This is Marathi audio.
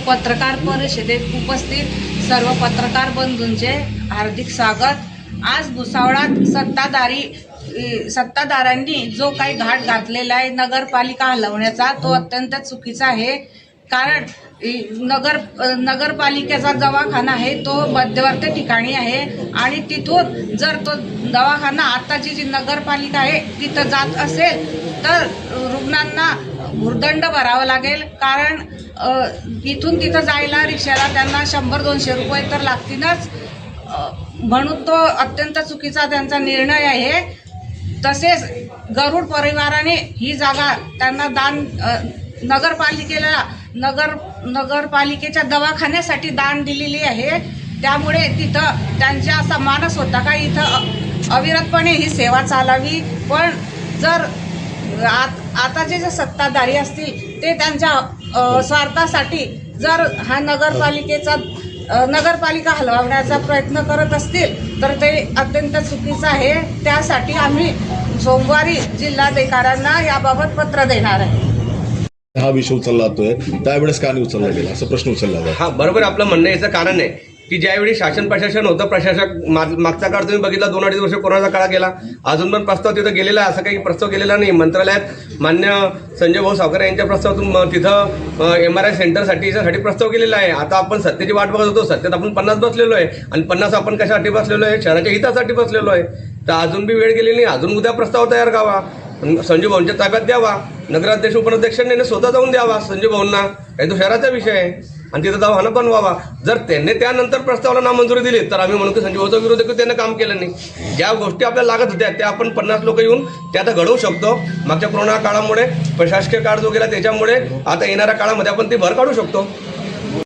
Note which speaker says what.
Speaker 1: पत्रकार परिषदेत उपस्थित सर्व पत्रकार बंधूंचे हार्दिक स्वागत। आज भुसावळात सत्ताधाऱ्यांनी जो काही घाट घातलेला आहे नगरपालिका हलवण्याचा, तो अत्यंत चुकीचा आहे। कारण नगरपालिकेचा दवाखाना आहे तो मध्यवर्ती ठिकाणी आहे आणि तिथून जर तो दवाखाना आताची जी नगरपालिका आहे तिथं जात असेल तर रुग्णांना भुर्दंड भरावा लागेल। कारण इथून तिथं जायला रिक्षाला त्यांना 100-200 रुपये तर लागतीलच, म्हणून तो अत्यंत चुकीचा त्यांचा निर्णय आहे। तसेच गरुड परिवाराने ही जागा त्यांना दान नगरपालिकेच्या दवाखान्यासाठी दान दिलेली आहे। त्यामुळे तिथं त्यांचा असा मानस होता का इथं अविरतपणे ही सेवा चालावी। पण जर आताचे जे सत्ताधारी असतील ते त्यांच्या स्वार्थासाठी जर हा नगरपालिका हलवण्याचा प्रयत्न करत असतील तर ते अत्यंत चुकीचं आहे। त्यासाठी आम्ही सोमवारी जिल्हाधिकाऱ्यांना याबाबत पत्र देणार आहे।
Speaker 2: हा विषय उचलला जातोय त्यावेळेस का नाही उचलला गेला असा प्रश्न उचलला जातो।
Speaker 3: हा बरोबर आपलं म्हणणं याचं कारण आहे की ज्यावेळी शासन प्रशासन होतं, प्रशासक मागचा काळ तुम्ही बघितला 2-2.5 वर्ष कोरोनाचा काळ गेला, अजून पण प्रस्ताव तिथं गेलेला आहे, असं काही प्रस्ताव गेलेला नाही। मंत्रालयात मान्य संजय भाऊ सावकर यांच्या प्रस्तावातून तिथं MRI सेंटरसाठी प्रस्ताव गेलेला आहे। आता आपण सत्तेची वाट बघत होतो, सत्तेत आपण 50 बसलेलो आहे आणि 50 आपण कशासाठी बसलेलो आहे, शहराच्या हितासाठी बसलेलो आहे। तर अजून बी वेळ गेलेली नाही, अजून उद्या प्रस्ताव तयार करावा, संजय भाऊंच्या ताब्यात द्यावा, नगराध्यक्ष उपाध्यक्षांनी स्वतः जाऊन द्यावा संजय भाऊंना, काही तो शहराचा विषय आहे आणि तिथं दवाखाना बनवावा। जर त्यांनी त्यानंतर प्रस्तावाला नामंजुरी दिली तर आम्ही म्हणू की संजय भाऊचा विरोध आहे की त्यांना काम केलं नाही। ज्या गोष्टी आपल्याला लागत होत्या त्या आपण 50 लोक येऊन त्या आता घडवू शकतो। मागच्या कोरोना काळामुळे प्रशासकीय काळ जो गेला त्याच्यामुळे आता येणाऱ्या काळामध्ये आपण ती भर काढू शकतो।